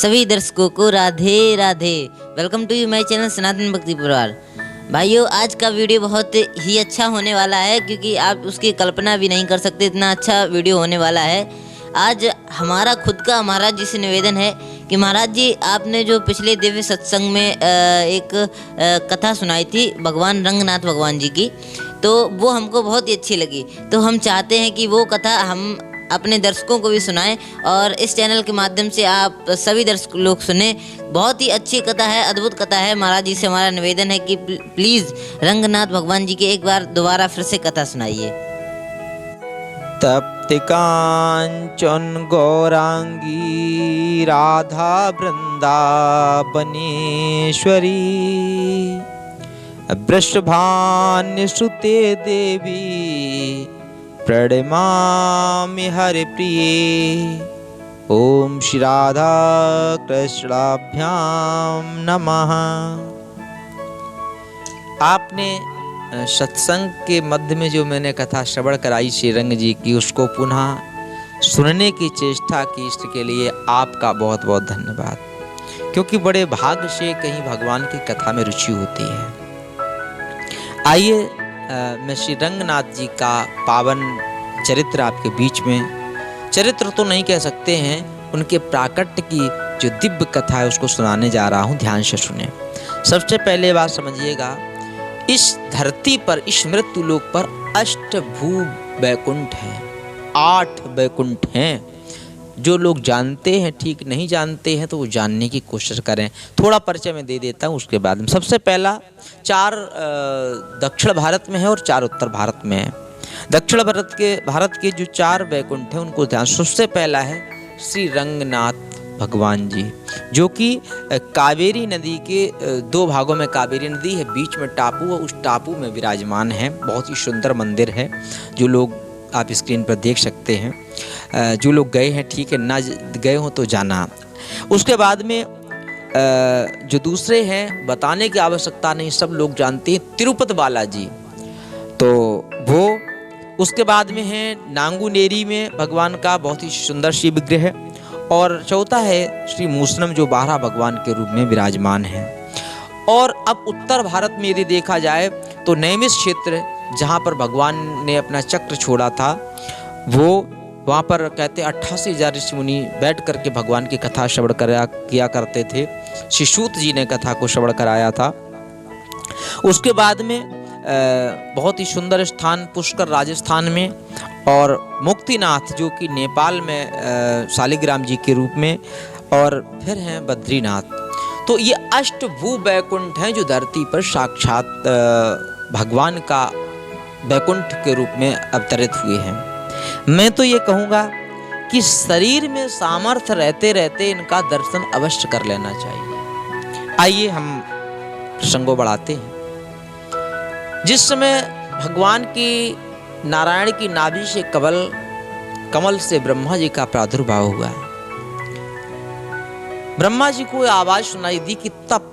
सभी दर्शकों को Radhe Radhe. Welcome to you my channel Sanatan Bhakti Parivar. भाइयों, आज का वीडियो बहुत ही अच्छा होने वाला है, क्योंकि आप उसकी कल्पना भी नहीं कर सकते इतना अच्छा वीडियो होने वाला है। आज हमारा खुद का महाराज जी से निवेदन है कि महाराज जी, आपने जो पिछले दिव्य सत्संग में एक कथा सुनाई थी भगवान रंगनाथ भगवान जी की, तो वो हमको बहुत ही अच्छी लगी। तो हम चाहते हैं कि वो कथा हम अपने दर्शकों को भी सुनाएं और इस चैनल के माध्यम से आप सभी दर्शक लोग सुने। बहुत ही अच्छी कथा है, अद्भुत कथा है। महाराज जी से हमारा निवेदन है कि प्लीज़ रंगनाथ भगवान जी की एक बार दोबारा फिर से कथा सुनाइए। तप्ति कांचन गौरांगी राधा वृंदावनेश्वरी वृषभान्य श्रुते देवी प्रणमामि हरि प्रिये। ओम श्री राधा कृष्णाभ्याम नमः। आपने सत्संग के मध्य में जो मैंने कथा श्रवण कराई श्री रंग जी की, उसको पुनः सुनने की चेष्टा की, इसके लिए आपका बहुत बहुत धन्यवाद। क्योंकि बड़े भाग्य से कहीं भगवान की कथा में रुचि होती है। आइए मैं श्री रंगनाथ जी का पावन चरित्र आपके बीच में, चरित्र तो नहीं कह सकते हैं, उनके प्राकट्य की जो दिव्य कथा है उसको सुनाने जा रहा हूँ। ध्यान से सुने। सबसे पहले बात समझिएगा, इस धरती पर, इस मृत्यु लोक पर अष्टभू वैकुंठ है, 8 वैकुंठ हैं। जो लोग जानते हैं ठीक, नहीं जानते हैं तो वो जानने की कोशिश करें। थोड़ा परिचय मैं दे देता हूँ उसके बाद में। सबसे पहला 4 दक्षिण भारत में है और 4 उत्तर भारत में है। दक्षिण भारत के जो 4 वैकुंठ हैं उनको ध्यान। सबसे पहला है श्री रंगनाथ भगवान जी, जो कि कावेरी नदी के 2 भागों में कावेरी नदी है, बीच में टापू है, उस टापू में विराजमान है। बहुत ही सुंदर मंदिर है, जो लोग आप स्क्रीन पर देख सकते हैं। जो लोग गए हैं ठीक है, ना गए हो तो जाना। उसके बाद में जो दूसरे हैं, बताने की आवश्यकता नहीं, सब लोग जानते हैं, तिरुपति बालाजी, तो वो। उसके बाद में है नांगुनेरी में भगवान का बहुत ही सुंदर शिव विग्रह है। और चौथा है श्री मूसनम, जो 12 भगवान के रूप में विराजमान है। और अब उत्तर भारत में यदि देखा जाए तो नैमिष क्षेत्र, जहाँ पर भगवान ने अपना चक्र छोड़ा था, वो वहाँ पर कहते 88,000 ऋषि मुनि बैठ करके भगवान की कथा श्रवण किया करते थे। श्री सूत जी ने कथा को श्रवण कराया था। उसके बाद में बहुत ही सुंदर स्थान पुष्कर राजस्थान में, और मुक्तिनाथ जो कि नेपाल में शालिग्राम जी के रूप में, और फिर हैं बद्रीनाथ। तो ये अष्टभू वैकुंठ हैं जो धरती पर साक्षात भगवान का वैकुंठ के रूप में अवतरित हुए हैं। मैं तो ये कहूँगा कि शरीर में सामर्थ्य रहते रहते इनका दर्शन अवश्य कर लेना चाहिए। आइए हम प्रसंगों बढ़ाते हैं। जिस समय भगवान की नारायण की नाभि से कमल से ब्रह्मा जी का प्रादुर्भाव हुआ, ब्रह्मा जी को आवाज सुनाई दी कि तप।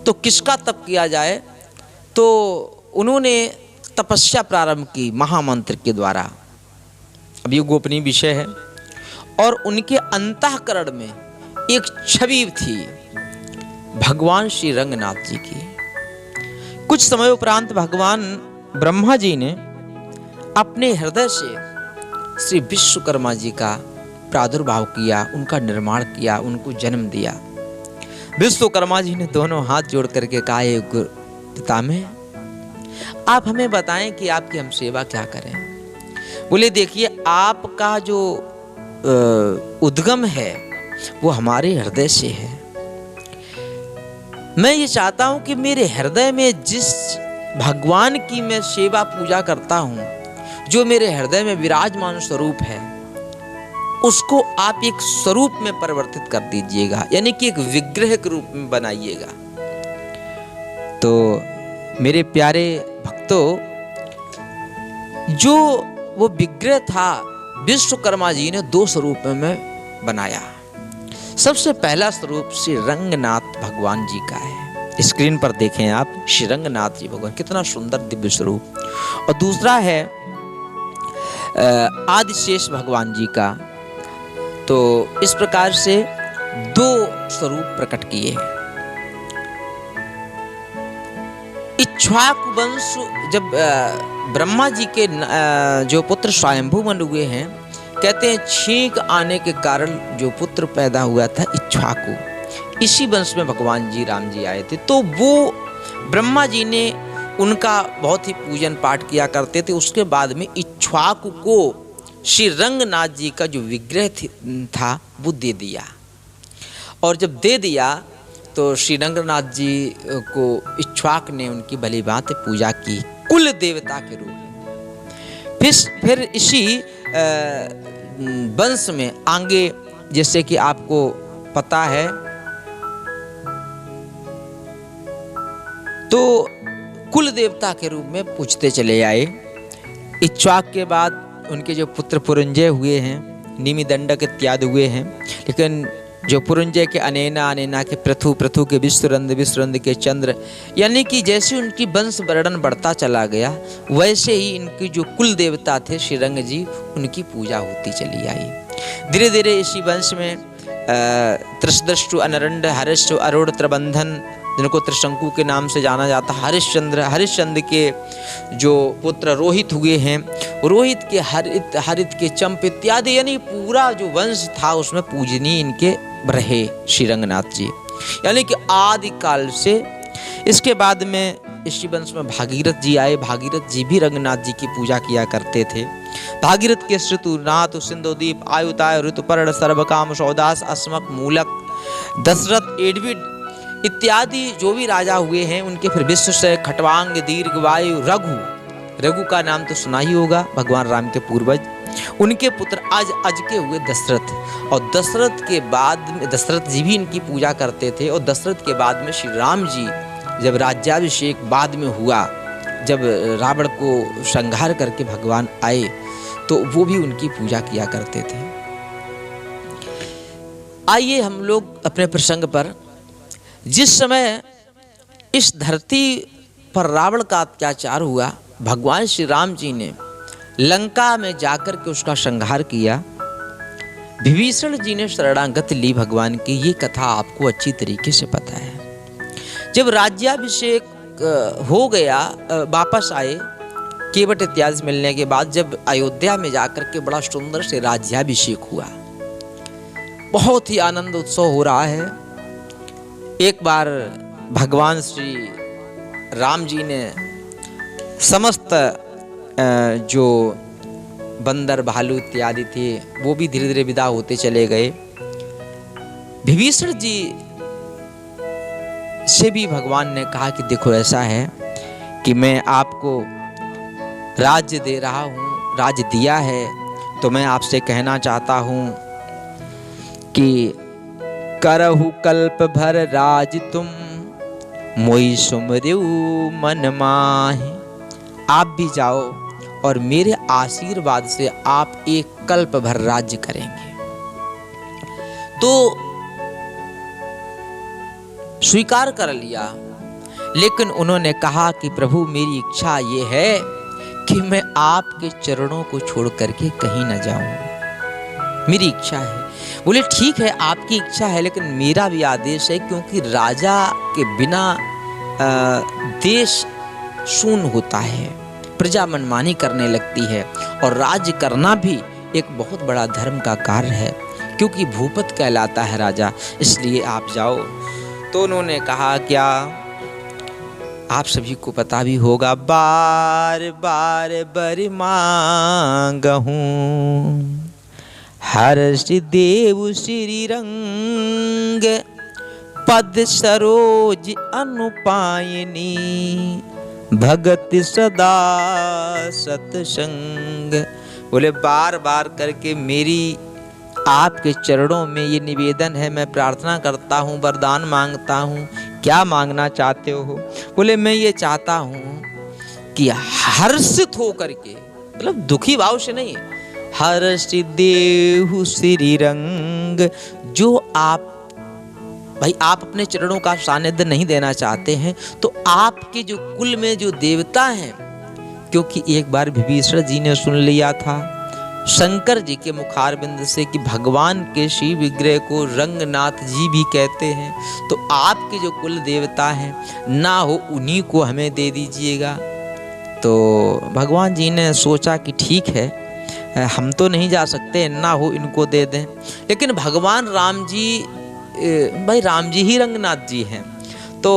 तो किसका तप किया जाए? तो उन्होंने तपस्या प्रारंभ की महामंत्र के द्वारा। अब ये गोपनीय विषय है। और उनके अंतःकरण में एक छवि थी भगवान श्री रंगनाथ जी की। कुछ समय उपरांत भगवान ब्रह्मा जी ने अपने हृदय से श्री विश्वकर्मा जी का प्रादुर्भाव किया, उनका निर्माण किया, उनको जन्म दिया। विश्वकर्मा जी ने दोनों हाथ जोड़ करके कहा, पितामह, आप हमें बताएं कि आपकी हम सेवा क्या करें। बोले, देखिए, आपका जो उद्गम है वो हमारे हृदय से है। मैं ये चाहता हूं कि मेरे हृदय में जिस भगवान की मैं सेवा पूजा करता हूं, जो मेरे हृदय में विराजमान स्वरूप है, उसको आप एक स्वरूप में परिवर्तित कर दीजिएगा, यानी कि एक विग्रह के रूप में बनाइएगा। तो मेरे प्यारे भक्तों, जो वो विग्रह था विश्वकर्मा जी ने 2 स्वरूप में बनाया। सबसे पहला स्वरूप श्री रंगनाथ भगवान जी का है। स्क्रीन पर देखें आप, श्री रंगनाथ जी भगवान, कितना सुंदर दिव्य स्वरूप। और दूसरा है आदिशेष भगवान जी का। तो इस प्रकार से दो स्वरूप प्रकट किए हैं। इक्ष्वाकु वंश जब ब्रह्मा जी के जो पुत्र स्वयंभू बन हुए हैं, कहते हैं छींक आने के कारण जो पुत्र पैदा हुआ था इक्ष्वाकु, इसी वंश में भगवान जी राम जी आए थे। तो वो ब्रह्मा जी ने उनका बहुत ही पूजन पाठ किया करते थे। उसके बाद में इक्ष्वाकु को श्री रंगनाथ जी का जो विग्रह था वो दे दिया, और जब दे दिया तो श्री रंगनाथ जी को इक्ष्वाक ने उनकी भली भांति पूजा की कुल देवता के रूप में। फिर इसी वंश में आगे, जैसे कि आपको पता है, तो कुल देवता के रूप में पूजते चले आए। इक्ष्वाक के बाद उनके जो पुत्र पुरंजय हुए हैं, निमिदंडक इत्यादि हुए हैं, लेकिन जो पुरंजय के अनेना, अनेना के पृथु, पृथु के विश्वरंद, विश्वरंद के चंद्र, यानी कि जैसे उनकी वंश वर्णन बढ़ता चला गया, वैसे ही इनकी जो कुल देवता थे श्री रंग जी, उनकी पूजा होती चली आई। धीरे धीरे इसी वंश में त्रिशदृष्टु, अनरंड, हरिष्ट, अरुण, त्रिबंधन, जिनको त्रिशंकु के नाम से जाना जाता, हरिश्चंद्र के जो पुत्र रोहित हुए हैं, रोहित के हरित, हरित के चंप इत्यादि, यानी पूरा जो वंश था उसमें पूजनीय इनके रहे श्री रंगनाथ जी, यानी कि आदि काल से। इसके बाद में इसी वंश में भागीरथ जी आए। भागीरथ जी भी रंगनाथ जी की पूजा किया करते थे। भागीरथ के श्रुतु, नाथ, सिंधुदीप, आयुताय, ऋतुपर्ण, सर्वकाम, सौदास, अस्मक, मूलक, दशरथ, एडविड इत्यादि जो भी राजा हुए हैं, उनके फिर विश्व से खटवांग, दीर्घवायु, रघु का नाम तो सुना ही होगा, भगवान राम के पूर्वज, उनके पुत्र आज के हुए दशरथ। और दशरथ के बाद में दशरथ जी भी इनकी पूजा करते थे। और दशरथ के बाद में श्री राम जी जब राज्याभिषेक बाद में हुआ, जब रावण को संहार करके भगवान आए, तो वो भी उनकी पूजा किया करते थे। आइए हम लोग अपने प्रसंग पर, जिस समय इस धरती पर रावण का अत्याचार हुआ, भगवान श्री राम जी ने लंका में जाकर के उसका संहार किया। विभीषण जी ने शरणागति ली भगवान की, ये कथा आपको अच्छी तरीके से पता है। जब राज्याभिषेक हो गया, वापस आए केवट इत्यादि मिलने के बाद, जब अयोध्या में जाकर के बड़ा सुंदर से राज्याभिषेक हुआ, बहुत ही आनंद उत्सव हो रहा है। एक बार भगवान श्री राम जी ने समस्त जो बंदर, भालू इत्यादि थे, वो भी धीरे धीरे विदा होते चले गए। विभीषण जी से भी भगवान ने कहा कि देखो, ऐसा है कि मैं आपको राज्य दे रहा हूँ, राज्य दिया है, तो मैं आपसे कहना चाहता हूँ कि करहु कल्प भर राज तुम, मोई सुमरिउ मन माहि। आप भी जाओ और मेरे आशीर्वाद से आप एक कल्प भर राज्य करेंगे। तो स्वीकार कर लिया, लेकिन उन्होंने कहा कि प्रभु, मेरी इच्छा ये है कि मैं आपके चरणों को छोड़ करके कहीं न जाऊं, मेरी इच्छा है। बोले ठीक है, आपकी इच्छा है, लेकिन मेरा भी आदेश है, क्योंकि राजा के बिना देश शून्य होता है, प्रजा मनमानी करने लगती है, और राज्य करना भी एक बहुत बड़ा धर्म का कार्य है, क्योंकि भूपत कहलाता है राजा, इसलिए आप जाओ। तो उन्होंने कहा, क्या आप सभी को पता भी होगा, बार बार बर मांगहूं, हर्ष देव श्री रंग, पद सरोज अनुपायनी, भगत सदा सतसंग। बोले बार बार करके मेरी आपके चरणों में ये निवेदन है, मैं प्रार्थना करता हूँ, वरदान मांगता हूँ। क्या मांगना चाहते हो? बोले मैं ये चाहता हूँ कि हर्षित हो करके, मतलब दुखी भाव से नहीं, हर्ष देहु श्री रंग, जो आप भाई आप अपने चरणों का सानिध्य नहीं देना चाहते हैं, तो आपके जो कुल में जो देवता हैं, क्योंकि एक बार विभीषण जी ने सुन लिया था शंकर जी के मुखारबिंद से कि भगवान के शिव विग्रह को रंगनाथ जी भी कहते हैं, तो आपके जो कुल देवता हैं ना हो उन्हीं को हमें दे दीजिएगा। तो भगवान जी ने सोचा कि ठीक है, हम तो नहीं जा सकते, ना हो इनको दे दें। लेकिन भगवान राम जी, भाई राम जी ही रंगनाथ जी हैं, तो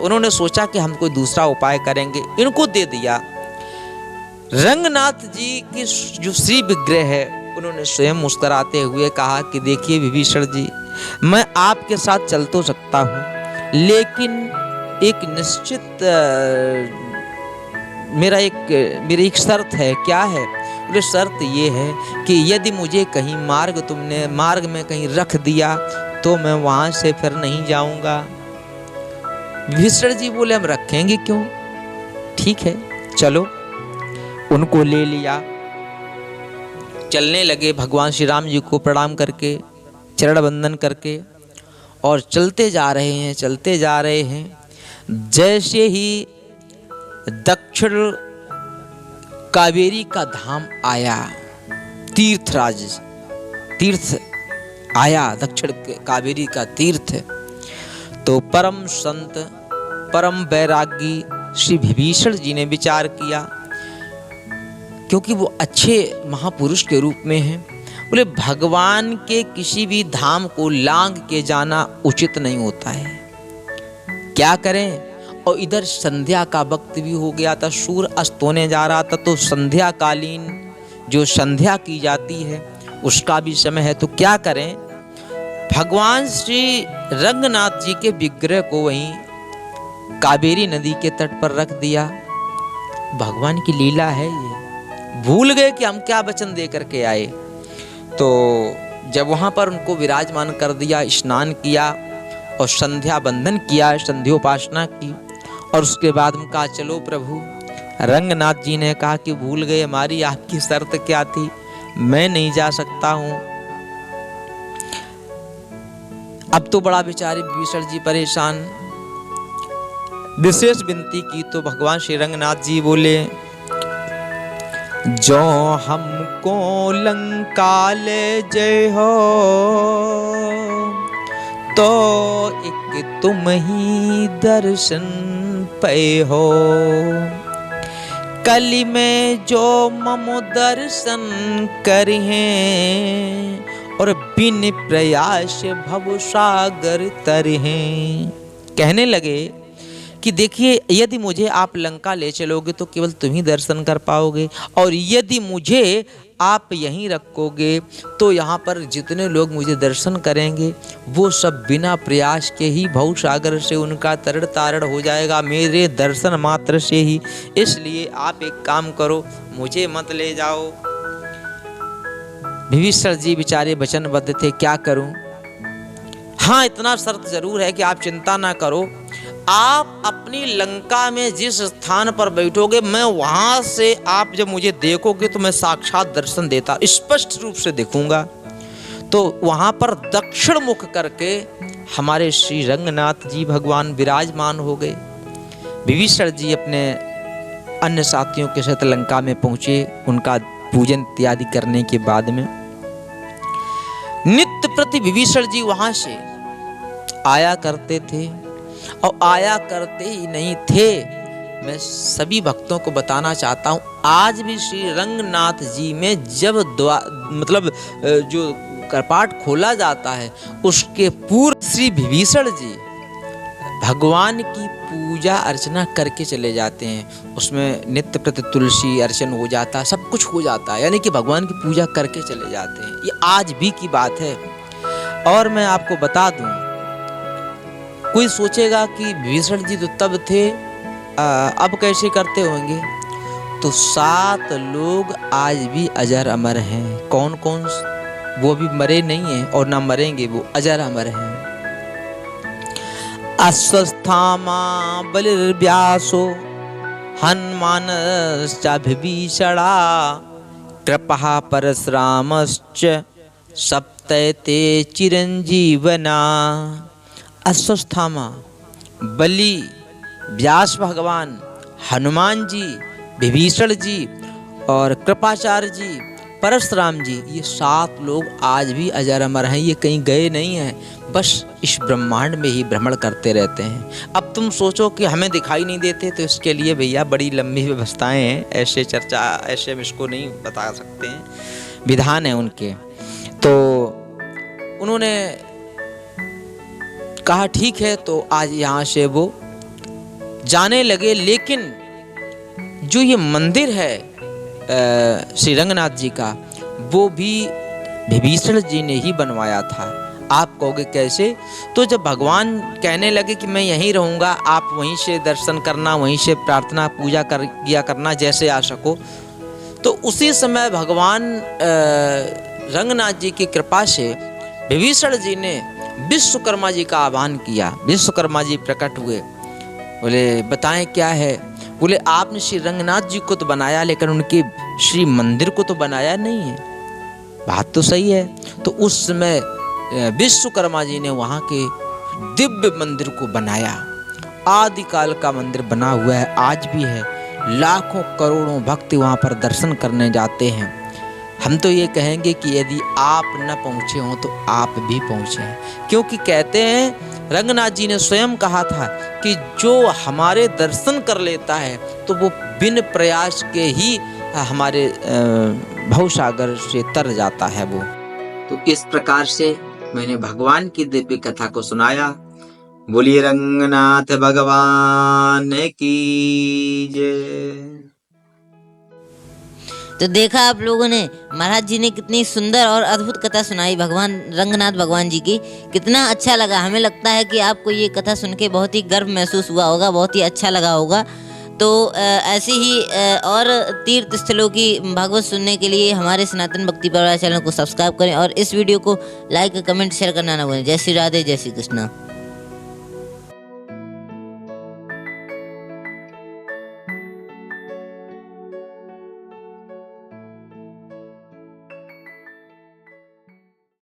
उन्होंने सोचा कि हम कोई दूसरा उपाय करेंगे, इनको दे दिया। रंगनाथ जी की जो श्री विग्रह है, उन्होंने स्वयं मुस्कुराते हुए कहा कि देखिए विभीषण जी, मैं आपके साथ चल तो सकता हूँ, लेकिन एक निश्चित मेरी एक शर्त है। क्या है? बोले शर्त ये है कि यदि मुझे कहीं मार्ग में कहीं रख दिया तो मैं वहां से फिर नहीं जाऊंगा। विभीषण जी बोले हम रखेंगे क्यों, ठीक है चलो। उनको ले लिया, चलने लगे भगवान श्री राम जी को प्रणाम करके, चरण वंदन करके, और चलते जा रहे हैं। जैसे ही दक्षिण कावेरी का धाम आया, तीर्थ आया, दक्षिण कावेरी का तीर्थ, तो परम संत परम वैरागी श्री विभीषण जी ने विचार किया, क्योंकि वो अच्छे महापुरुष के रूप में हैं। बोले भगवान के किसी भी धाम को लांघ के जाना उचित नहीं होता है, क्या करें। और इधर संध्या का वक्त भी हो गया था, सूर्य अस्त होने जा रहा था, तो संध्या कालीन जो संध्या की जाती है उसका भी समय है, तो क्या करें। भगवान श्री रंगनाथ जी के विग्रह को वहीं कावेरी नदी के तट पर रख दिया। भगवान की लीला है ये, भूल गए कि हम क्या वचन दे करके आए। तो जब वहां पर उनको विराजमान कर दिया, स्नान किया और संध्या बंदन किया, संध्योपासना की, और उसके बाद हम कहा चलो प्रभु। रंगनाथ जी ने कहा कि भूल गए हमारी आपकी शर्त क्या थी, मैं नहीं जा सकता हूं। अब तो बड़ा बेचारे विभीषण जी परेशान, विशेष विनती की तो भगवान श्री रंगनाथ जी बोले, जो हमको लंका ले जय हो, तो एक तुम ही दर्शन पे हो। कली में जो मम दर्शन करें, और बिन प्रयास भव सागर तरें। कहने लगे कि देखिए यदि मुझे आप लंका ले चलोगे तो केवल तुम ही दर्शन कर पाओगे, और यदि मुझे आप यहीं रखोगे तो यहाँ पर जितने लोग मुझे दर्शन करेंगे वो सब बिना प्रयास के ही भव सागर से उनका तरण तारण हो जाएगा, मेरे दर्शन मात्र से ही। इसलिए आप एक काम करो, मुझे मत ले जाओ। विभीषण जी बेचारे वचनबद्ध थे, क्या करूं। हाँ इतना शर्त जरूर है कि आप चिंता ना करो, आप अपनी लंका में जिस स्थान पर बैठोगे मैं वहां से आप जब मुझे देखोगे तो मैं साक्षात दर्शन देता, स्पष्ट रूप से देखूंगा। तो वहां पर दक्षिण मुख करके हमारे श्री रंगनाथ जी भगवान विराजमान हो गए। विभीषण जी अपने अन्य साथियों के साथ लंका में पहुंचे, उनका पूजन इत्यादि करने के बाद में नित्य प्रति विभीषण जी वहां से आया करते थे, और आया करते ही नहीं थे, मैं सभी भक्तों को बताना चाहता हूँ, आज भी श्री रंगनाथ जी में जब जो कपाट खोला जाता है उसके पूर्व श्री विभीषण जी भगवान की पूजा अर्चना करके चले जाते हैं। उसमें नित्य प्रति तुलसी अर्चन हो जाता है, सब कुछ हो जाता है, यानी कि भगवान की पूजा करके चले जाते हैं। ये आज भी की बात है। और मैं आपको बता दूं, कोई सोचेगा कि विभीषण जी तो तब थे, अब कैसे करते होंगे, तो 7 लोग आज भी अजर अमर हैं। कौन कौन? वो भी मरे नहीं हैं और ना मरेंगे, वो अजर अमर हैं। अश्वस्थामा बलिर्व्यासो हनुमानश्च विभीषणा, कृपा परशुरामश्च सप्तैते चिरंजीवना। अश्वस्थामा, बलि, व्यास भगवान, हनुमान जी, विभीषण जी और कृपाचार्य जी, परशुराम जी, ये 7 लोग आज भी अजर अमर हैं, ये कहीं गए नहीं हैं, बस इस ब्रह्मांड में ही भ्रमण करते रहते हैं। अब तुम सोचो कि हमें दिखाई नहीं देते, तो इसके लिए भैया बड़ी लंबी व्यवस्थाएं हैं, ऐसे चर्चा ऐसे हम इसको नहीं बता सकते हैं, विधान है उनके। तो उन्होंने कहा ठीक है, तो आज यहाँ से वो जाने लगे। लेकिन जो ये मंदिर है श्री रंगनाथ जी का, वो भी विभीषण जी ने ही बनवाया था। आप कहोगे कैसे? तो जब भगवान कहने लगे कि मैं यहीं रहूँगा, आप वहीं से दर्शन करना, वहीं से प्रार्थना पूजा किया करना जैसे आ सको, तो उसी समय भगवान रंगनाथ जी की कृपा से विभीषण जी ने विश्वकर्मा जी का आह्वान किया। विश्वकर्मा जी प्रकट हुए, बोले बताएं क्या है? बोले आपने श्री रंगनाथ जी को तो बनाया, लेकिन उनके श्री मंदिर को तो बनाया नहीं है। बात तो सही है। तो उस समय विश्वकर्मा जी ने वहाँ के दिव्य मंदिर को बनाया। आदिकाल का मंदिर बना हुआ है, आज भी है। लाखों करोड़ों भक्त वहाँ पर दर्शन करने जाते हैं। हम तो ये कहेंगे कि यदि आप न पहुँचे हों तो आप भी पहुँचें, क्योंकि कहते हैं रंगनाथ जी ने स्वयं कहा था कि जो हमारे दर्शन कर लेता है तो वो बिन प्रयास के ही हमारे भवसागर से तर जाता है वो। तो इस प्रकार से मैंने भगवान की दिव्य कथा को सुनाया। बोलिए रंगनाथ भगवान की जय। तो देखा आप लोगों ने, महाराज जी ने कितनी सुंदर और अद्भुत कथा सुनाई भगवान रंगनाथ भगवान जी की। कितना अच्छा लगा। हमें लगता है कि आपको ये कथा सुन के बहुत ही गर्व महसूस हुआ होगा, बहुत ही अच्छा लगा होगा। तो ऐसे ही और तीर्थ स्थलों की भागवत सुनने के लिए हमारे सनातन भक्ति परिवार चैनल को सब्सक्राइब करें और इस वीडियो को लाइक, कमेंट, शेयर करना ना भूलें। जय श्री राधे, जय श्री कृष्णा।